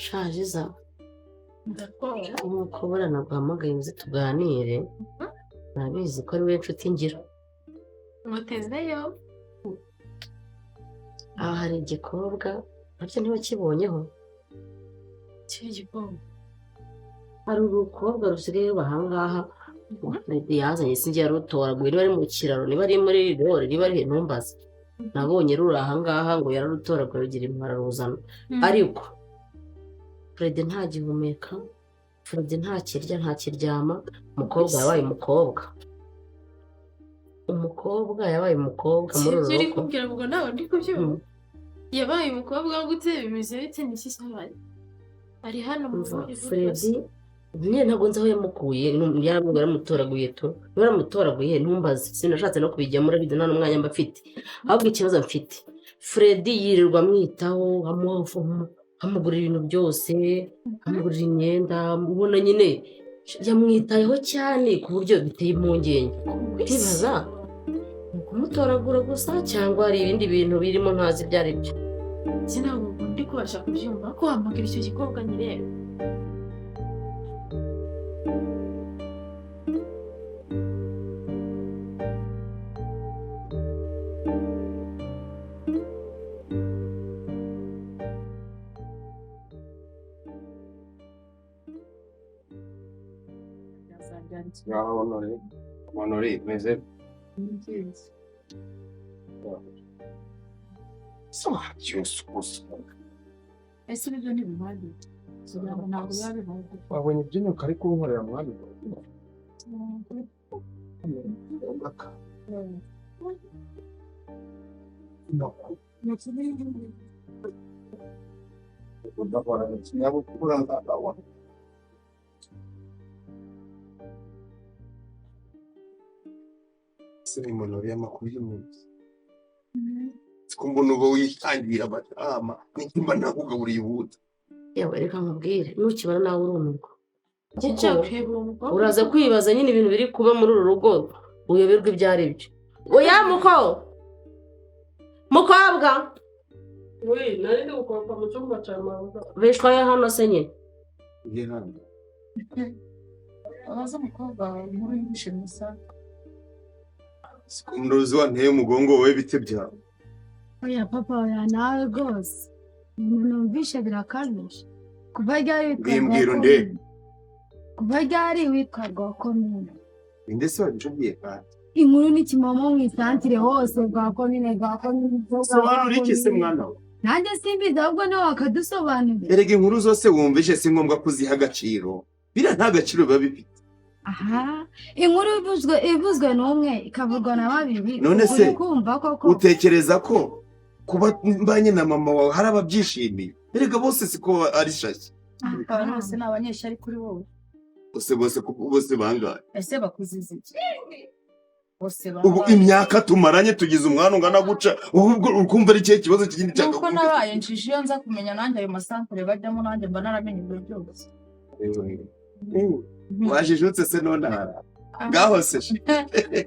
shajiza ndakora nk'uko buriya naguhamagaye nzi tuganire nabizi ko ari we nshuti ngira mutezeyo aha hari igikobwa ariko ntiwakibonyeho cy'igikobwa hari urukobwa rusigaye ruba ahangaha Lady yazanye sinjye yarutoraguye niba ari mu kiraro niba ari muri rore niba ari ntumbaze nabonye ruri ahangaha ngo yararutoraguye rugira impara ruzana ariko Fred ntagihumeka Fred ntakirya ntakiryama umukobwa yabaye umukobwa yabaye umukobwa muri uru uri rugo kubwira ngo nawe ndi kubyumva yabaye umukobwa gute bimeze bite n'iki cyabaye ari hano mu Fred nyine ntabwo nzi aho yamukuye yaramubwira yaramutoraguye yaramutoraguye ntumbaze sinashatse no kubijyamo urabizi nta n'umwanya mba mfite ahubwo ikibazo mfite Fred yirirwa amwitaho amugurira ibintu byose amugurira imyenda ubona nyine yamwitayeho cyane ku buryo biteye impungenge ntibaza ni ukumutoragura gusa cyangwa hari ibindi bintu birimo ntazi ibyo ari byo sinabwo ndi kubasha kubyumva ko wahamagara icyo gikobwa nyireba Honore, meze. Soma cyusukusu. ese ibyo ni bihari ntabwo biba bihari Wabonye ibyinyo kari kunkorera mwana. Sini monori y'amakuru y'umunsi. Mbona uba witangira amatama nimba nakugaburiye ibuta. yewe reka nkubwire nukibona nawe urumirwa cyangwa uraza kwibaza nyine ibintu biri kuba muri uru rugo uyoberwa ibyo ari byo oya mukobwa nari ndi gukoropa mu cyumba cya mama bishwaye hano se nyine Ngiye hano. abaza umukobwa muri y'ibishimisa Sikundozi wanteye umugongo wowe bite byawe. Oya papa oya nawe rwose numvishe birakabije kuva ryari Bwimbwira nde. kuva ryari witwa Rwakomine Inde se wabicugiye kandi. inkuru n'ikimomo mu isantire hose Rwakomine Sobanura iki se mwana we. nanjye simbizi ahubwo nawe wakadusobanurira Erega inkuru zose wumvishe si ngombwa kuziha agaciro. Bira nta gaciro biba bifite. aha inkuru ivuzwe n'umwe ikavugwa na babiri None se kumva koko utekereza ko kuba mbanye na mama wawe hari ababyishimiye. Erega bose siko ari shashya. abantu bose ni abanyeshuri kuri wowe Bose bangahe. ese bakuzize iki bose Ubu imyaka tumaranye tugize umwana ungana guca ubwo ukumva ari cyo kibazo kindi cyangwa nuko nabaye njije iyo nza kumenya nanjye ayo masantere bajyamo nanjye mba naramenye ibyo byose wajijutse se none aha ngaho se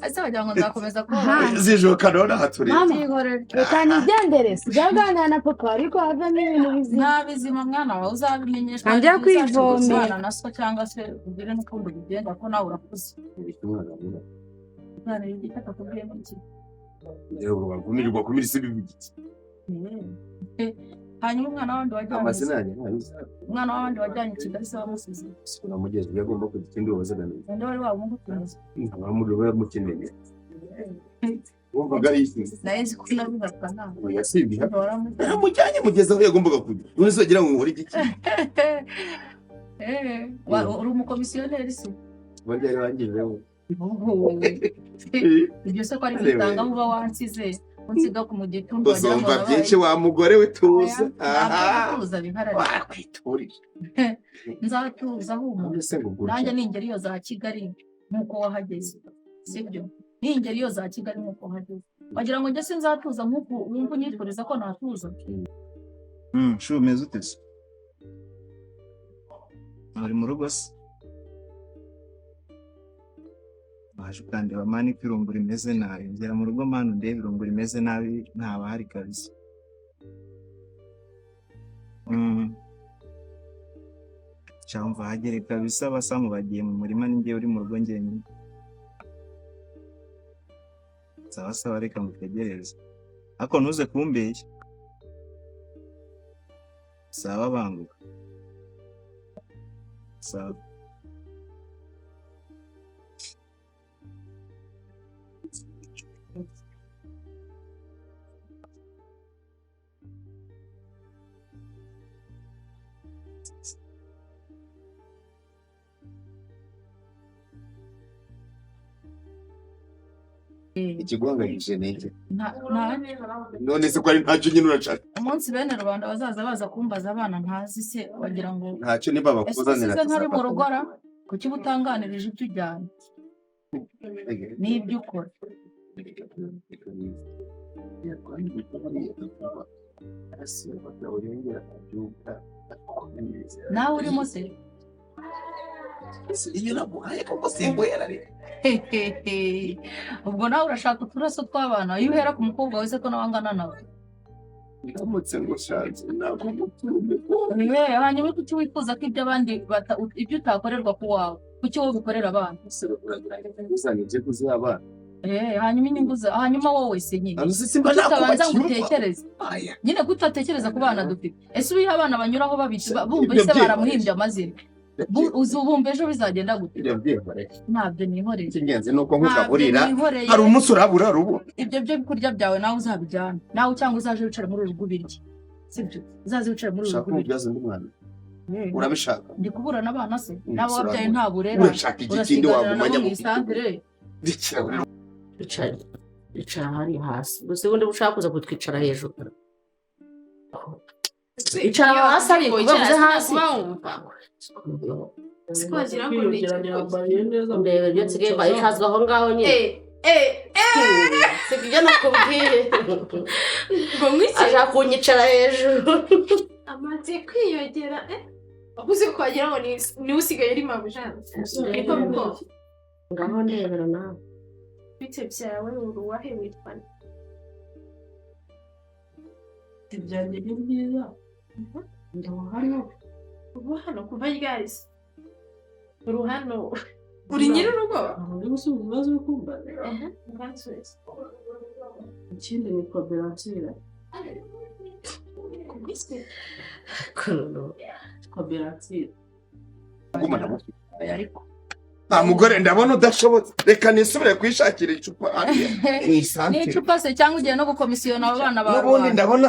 ese wagira ngo nzakomeza kuba zijoka none aha turi mama reka nigendere sijaganira na papa ariko havamo ibintu bizima nta bizima mwana wawe uzabimenyeshwa Njya kwivomera. na so cyangwa se ugire n'ukundi bigenda ko nawe urakuze umwana y'igiti akakubwiye n'iki yewe bagumirirwa kumira isi bibigiti hanyuma umwana w'abandi wajyanye amazina yanjye ntabizi umwana w'abandi wajyanye i Kigali se wamusize sikuna mugezi yagomba kugira ikindi wazagana undi wari wamugutumiza ntabamuri we mukeneye wumvaga yisi naye nzi ko unabibatwa nawe yasibye mujyanye mugezi aho yagombaga kujya none se wagira ngo nkore iki uri umukomisiyoneri se bongere bangizeho ibyo se ko ari bitanga uba wansize unsiga ku mugitundu uzumva byinshi wa mugore we tuza tuza biharare wakwiturira nzatuza humura nanjye ningera iyo za Kigali nk'uko wahageze sibyo ningera iyo za Kigali nk'uko wahageze wagira ngo njye sinzatuza nk'uko wumva unyifuriza ko natuza shu umeze ute se uri mu rugo se waje ukandeba mani ko irungu rimeze nabi ngera mu rugo mani ndebe irungu rimeze nabi ntaba hari kabisa cyangwa hagere kabisa basamu bagiye mu murima ninjye uri mu rugo njyenyine. Sawa reka mutegereze. Ako ntuze kumbeshya. Sawa banguka. Sawa. ikiguhangayikishije n'iki none se ko ari ntacyo nyine urashaka umunsi bene rubanda bazaza baza kumbaza abana ntazi se wagira ngo ntacyo niba bakuzanira ese nkari mu rugora kuki butanganirije ibyo ujyana n'ibyo ukora nawe urimo se iyo naguhaye koko simbuhera rero ubwo nawe urashaka uturaso tw'abana iyo uhera ku mukobwa wese ko nawe angana nawe ndamutse ngo shanze ntabwo mutume hanyuma kuki wifuza ko ibyo abandi ibyo utakorerwa ku wawe kuki wowe ubikorera abana uzanije kuzabana hanyuma inyungu hanyuma wowe se nyine utabanza ngo utekereze nyine gutatekereza ku bana dufite ese ubiha abana banyuraho babita bumva ese baramuhimbye amazina uzubumva ejo bizagenda gute ntabyo nihoreye icy'ingenzi ni uko nkugaburira hari umunsi urabura rubo ibyo byo kurya byawe nawe uzabijyana nawe cyangwa uzaje wicara muri uru rugo ubirye sibyo uzaze wicara muri uru rugo ubirye urabishaka ndi kuburana abana se nawe wabyaye nta burera urashaka igikindi wagumanya mu isantere icara hari hasi gusa ubundi ushaka kuza kutwicara hejuru icara hasi ariko bavuze hasi Sikugira ngo neza ndebe ibyo nsigaye bayishazwe aho ngaho nyine sibyo nakubwiye ngo mwiki ashaka kunyicara hejuru amaze kwiyogera uzi ko wagira ngo ni usigaye ari mabujana ariko bwo ngaho ndebera nawe bite byawe uruwahe witwa ibyanjye ni byiza ndabo hano ubu hano kuva ryari uruhano uri nyiri urugo uri gusubiza ibibazo bikumva ngansubiza ikindi ni koperative kubwiswe koperative ariko nta mugore ndabona udashobotse reka nisubire kwishakira icupa ni icupa se cyangwa ugiye no gukomisiyona abo bana bawe n'ubundi ndabona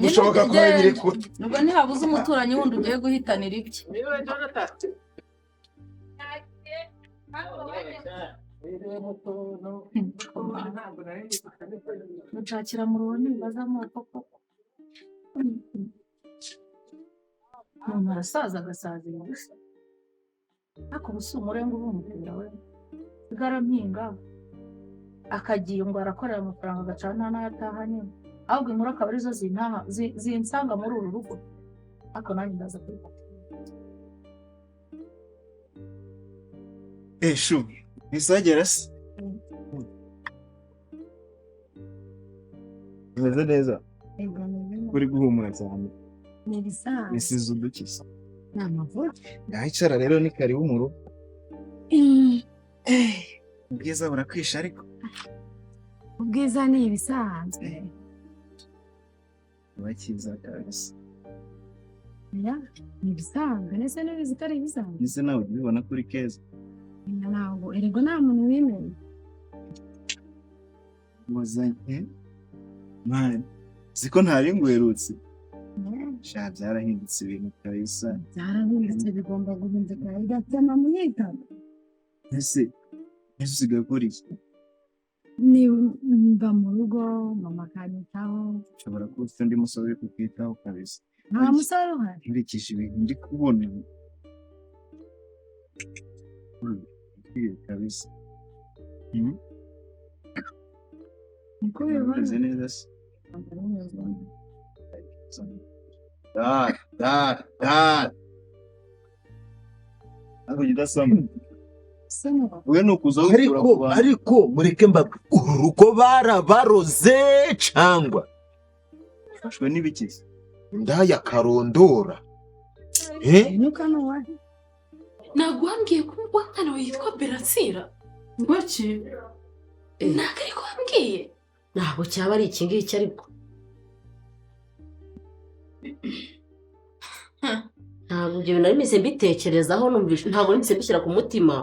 bishoboka ko biri kure nubwo ntihabuze umuturanyi wundi ugiye guhitanira ibye mucakira mu ruhoni baza amoko koko umuntu arasaza agasaza gusa ariko ubu si umurenga uba umupira we sigara mpinga akagiye ngo arakorera amafaranga agacana n'ayo ataha nyine ahubwo inkuru akaba arizo zinsanga muri uru rugo ariko nanjye ndaza kubifata shu bizagera se umeze neza uri guhumura cyane ni ibisanzwe bisize udukiza ni amavuta ngahicara rero ni karibu mu rugo ubwiza burakwisha ariko ubwiza ni ibisanzwe bakiza kabisa ni ibisanzwe ndetse n'ibizi ko ari ibisanzwe ndetse nawe ujya ubibona kuri keza ntabwo erego nta muntu wimenya muzanye mani siko ntari ngwerutse sha byarahindutse ibintu kabisa byarahindutse bigomba guhinduka bigatema mwitaba ese usigaye ukora iki mba mu rugo mama akanyitaho ushobora kuba ufite undi musore uri kukwitaho kabisa nta musore uhari nkurikije ibintu ndi kubona kabisa niko bibona umeze neza se ntabwo udasoma we ni ukuza ariko mureke mbabwe uru rugo barabaroze cyangwa ufashwe n'ibikiza ndaya karondora Nuka nuwahe? Nagwambwiye ko umwana we yitwa Beransira. Ngoki? Ntabwo ariko wambwiye. ntabwo cyaba ari iki ngiki ariko ntabwo ibyo bintu nari mbitekerezaho numvishe ntabwo nari mbishyira ku mutima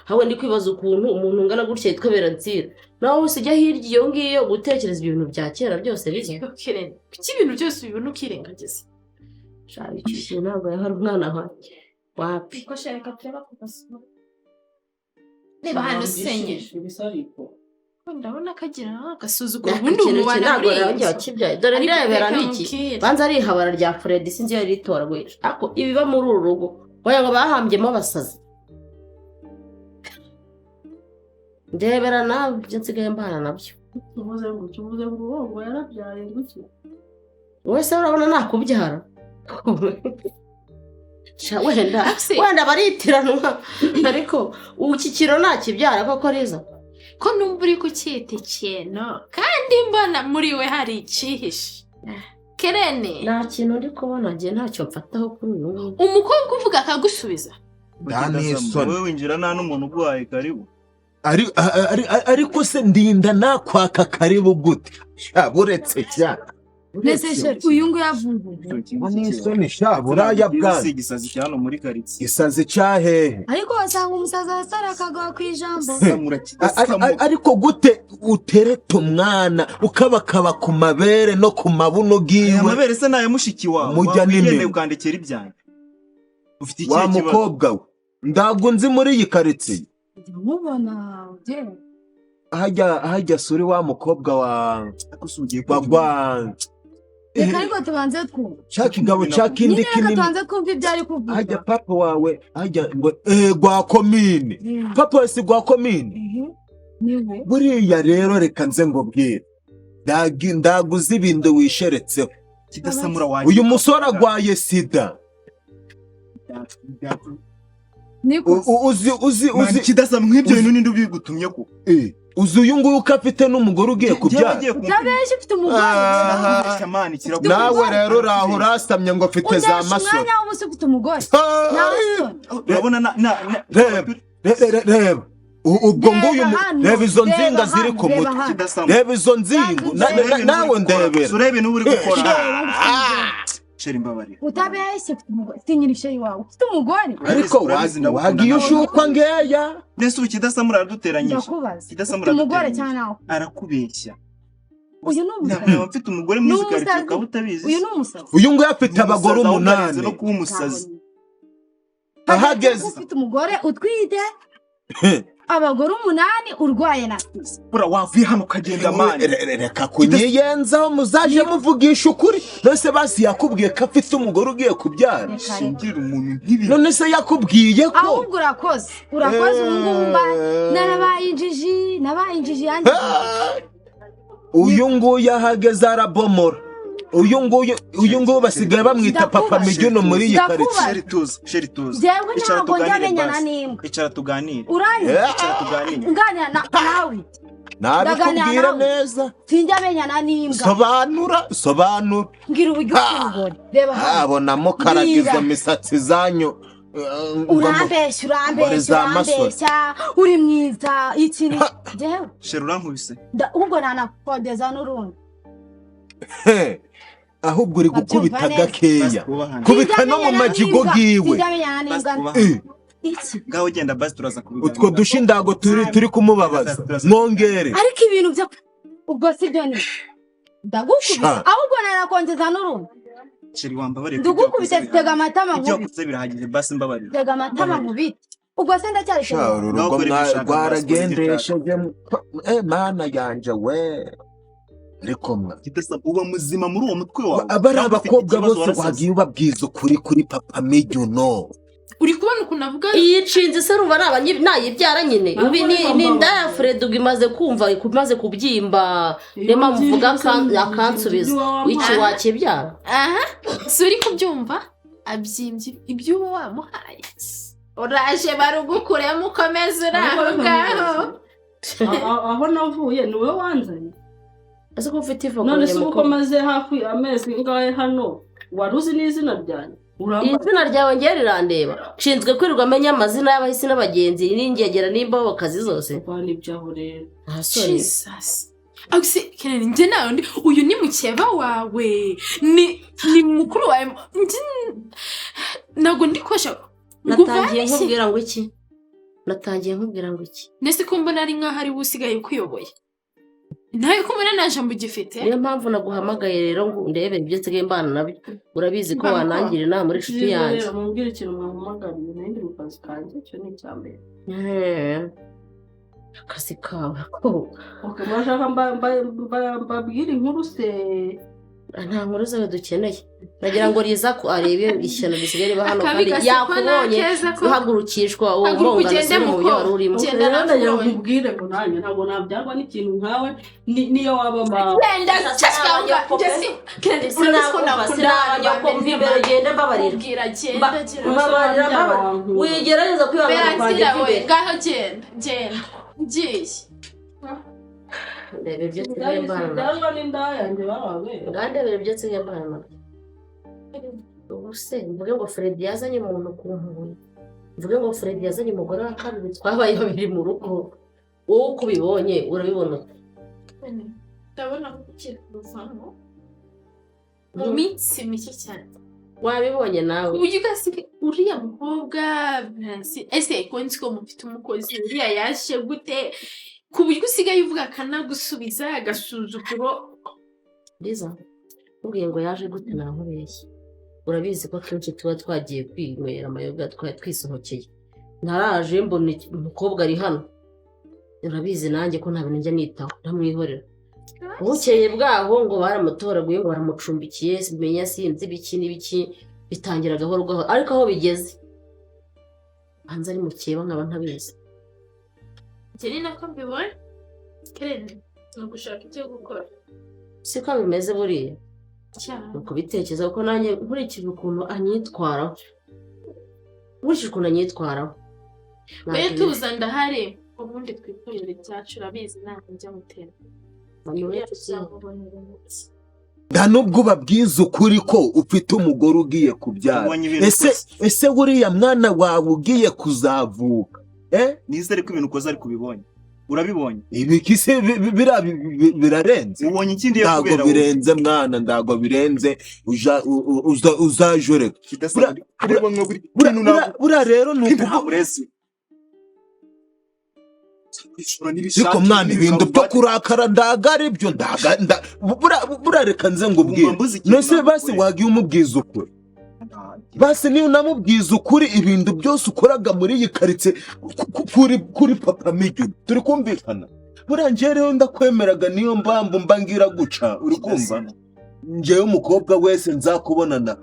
hawe ndi kwibaza ukuntu umuntu ungana gutya yitwa Beransira nawe usijya hirya iyo ngiyo gutekereza ibintu bya kera byose biza Kuki ibintu byose ubibona ukirengagiza? shari icyo ntabwo yahari umwana wanjye wapi Ko shaka tureba kugasura. Reba hano senye. Ndabona kagira agasuzuguro ubundi ubundi ikintu umubana ntabwo muri yarangiye wakibyaye dore ndebera niki banza ari ihabara rya Fred sinzi yari ritoraguye ariko ibiba muri uru rugo oya ngo bahambyemo abasazi ndebera nawe ibyo nsigaye mbana nabyo Tuvuze ngo wowe yarabyaye gutyo. wese urabona nakubyara wenda baritiranwa ariko iki kiro nakibyara koko riza ko numva uri kucyita ikintu kandi mbona muri we hari icyihishe. Kerene nta kintu ndi kubona njye ntacyo mfataho kuri uyu nguyu umukobwa uvuga akagusubiza. wowe winjira nta n'umuntu uguhaye karibu. ariko se ndinda nakwaka karibu gute buretse cyane Neseshe uyu nguyu yavumbuye. n'isoni buraya bwana Igisazi cyano muri karitsiye. gisazi cyahehe Ariko wasanga umusaza wasara akagawa ku ijambo. ariko gute utereta umwana ukabakaba ku mabere no ku mabuno giwe Amabere se nayo mushiki wawe. Mujya nini? Ukandekera ibyanyu. Ufite wa ikihe kibazo? mukobwa we ndago nzi muri iyi karitsiye Mubona je. hajya suri wa mukobwa wa Akusugiye bagwa Reka ariko tubanze twumva. cyakigabo cyakindi Nyine reka kinini tubanze kumva ibyo ari kuvuga. hajya papa wawe hajya ngo gwa komine papa wese gwa komine Niwe. buriya rero reka nze ngo bwire ndaguze ibintu wisheretseho kidasamura wanjye. uyu musore agwaye sida Niko. uzi Kidasamwa nk'ibyo bintu ninde ubigutumye ko? uzi uyu nguyu ko afite n'umugore ugiye kubyara Tabeje ufite umugore. nawe rero uraho urasamye ngo afite za masoro Umwanya w'umunsi ufite umugore. Urabona reba ubwo nguyu reba izo nzinga ziri ku mutwe reba izo nzingo nawe ndebera urebe n'uburi gukora. Sheri imbabare. Utabeshye ufite umugore. Ufite nyirisheri wawe. Ufite umugore. ariko wagiye ushukwa ngeya Nese ukidasamura araduteranyije. Ndakubaza. Kidasamura Ufite umugore cyane nawe. arakubeshya. Uyu ni umusazi. Ntabwo mfite umugore muri karitsiye ukaba utabizi. Uyu ni umusazi. uyu nguyu afite abagore 8 no kuba umusazi. ahageze Ufite umugore utwite. Abagore 8 urwaye na sida. Bura wavuye hano ukagenda mani. reka kunyiyenzaho muzaje muvugisha ukuri none basi yakubwiye ko afite umugore ugiye kubyara Shingira umuntu nk'ibi. none se yakubwiye ko Ahubwo urakoze ngumba nabaye injiji yanjye. uyu nguyu ahageze arabomora uyu nguyu basigaye bamwita papa mijuno muri iyi karitsiye Sheri tuzi. Jewe ntabwo njyamenyana n'imbwa. Icara tuganire. Uranywa. Icara tuganire. Nganira nawe. nabikubwira neza Sinjyamenyana n'imbwa. sobanura Ngira uburyo bw'umugore. Reba hano. abonamo karagizo misatsi zanyu urambeshya uri mwiza iki ni jewe Sheri urankubise. ubwo nanakodeza n'urundi. ahubwo uri gukubita gakeya kubita no mu majigo giwe Sinjyamenyana n'imbwa. Iki? Ngaho genda basi turaza kubiganira. utwo dushindago turi kumubabaza mwongere Ariko ibintu byo ubwo sibyo ni ndagukubise ahubwo nanakongeza n'urundi. Sheri wambabare. Ndugukubise tega amatama Ibyo nkubite. kuze birahagije basi mbabarira. Tega amatama nkubite. Ubwo se ndacyari urugo rwaragendesheje mana yanje we ariko uba muzima muri uwo mutwe wawe. abari abakobwa bose wagiye ubabwiza ukuri kuri papa mijuno Uri kubona ukuntu avuga iyi nshinzi se rumva nayibyara nyine ubi ni ndaya Fred imaze kumva imaze kubyimba rema muvuga akansubiza iki wakibyara si uri kubyumva abyimbye ibyo uba wamuhaye. Uraje barugukuremo ukomeze uri aho ngaho. Aho navuye ni wowe wanzanye. ese ko ufite ivuga None se uko maze hafi amezi ngahe hano wari uzi n'izina ryanjye. izina ryawe ngiye rirandeba nshinzwe kwirirwa amenya amazina y'abahisi n'abagenzi n'ingegera n'imbobokazi zose n'ibyaho rero Jesus Aguse Kennedy njye nawe ndi uyu ni mukeba wawe ni mukuru wawe nago ndi kwasha natangiye nkubwira ngo iki nese ko mbona ari nkaho ari usigaye kuyoboye nawe ko mbona nta jambo ugifite niyo mpamvu naguhamagaye rero ngo ndebe ibyo nsigaye mbana nabyo urabizi ko wanangira inama muri inshuti yanjye rero mumbwire ikintu mwahamagariye nandi mu kazi kanjye cyo ni icyambere akazi kawe ko murashaka mbabwire inkuru se nta nkuru zawe dukeneye nagira ngo riza ko arebe ishyano risigaye riba hano kandi yakubonye guhagurukishwa uwo mbongano se mu byo wari urimo nagira ngo nkubwire ngo nanjye ntabwo nabyarwa n'ikintu nkawe niyo waba wigerageza kwibanga kwanjye imbere ngaho genda ngiye ndebe ibyo nsigaye mbana ubu se mvuge ngo Fred yazanye umuntu ku nkuru mvuge ngo Fred yazanye umugore wa kabiri twabaye babiri mu rugo wowe uko ubibonye urabibona ndabona ko ukiri kuvamo mu minsi mike cyane wabibonye nawe uburyo ugasiga uriya mukobwa ese konti ko mufite umukozi uriya yaje gute ku buryo usigaye uvuga akanagusubiza agasuzuguro Liza ubwiye ngo yaje gute nankubeshye urabizi ko kenshi tuba twagiye kwinywera amayoga twisohokeye naraje mbona umukobwa ari hano urabizi nanjye ko nta bintu njya nitaho ntamwihorera bukeye bwaho ngo baramutoraguye ngo baramucumbikiye simenya sinzi ibiki n'ibiki bitangira gahoro gahoro ariko aho bigeze hanze ari mukeba nkaba ntabizi Jenny nako mbibona Kennedy nugushaka icyo gukora siko bimeze buriya cyane nuko bitekereza ko nanjye nkurikije ukuntu anyitwaraho nkurikije ukuntu anyitwaraho we tuza ndahari ubundi twikorera ibyacu urabizi ntabwo njya mutera nta nubwo babwiza ukuri ko ufite umugore ugiye kubyara ese buriya mwana wawe ugiye kuzavuka nizere ko ibintu ukoze ariko ubibonye urabibonye ibiki se birarenze ubonye ikindi yo kubera ntabwo birenze mwana ntabwo birenze uzajoreka buriya rero ni ukuvuga ariko mwana ibintu byo kurakara ndaga ari byo burareka nze ngo ubwire nose basi wagiye umubwiza ukuri basi niyo unamubwiza ukuri ibintu byose ukoraga muri iyi karitsiye kuri papa Migino turi kumvikana burangiye rero ndakwemeraga niyo mpamvu mbangira guca uri kumva njyewe umukobwa wese nzakubonana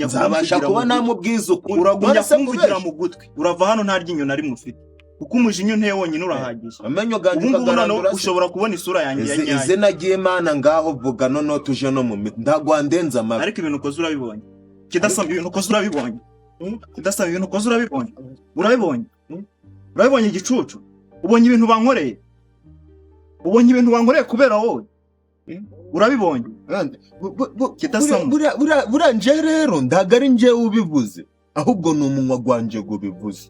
nzabasha kuba namubwiza ukuri uragumya kumvugira mu gutwi urava hano nta ryinyo na rimwe ufite kuko umujinya nteye wonyine urahagije amenyo ganjye ukagaragura ushobora kubona isura yanjye ya nyayo izina ry'Imana ngaho vuga none tuje no mu miti ndagwandenza amabi ariko ibintu ukoze urabibonye kidasaba ibintu ukoze urabibonye kidasaba ibintu ukoze urabibonye urabibonye igicucu ubonye ibintu bankoreye kubera wowe urabibonye buranje rero ndaga ari njyewe ubivuze ahubwo ni umunwa gwanjye ngo bivuze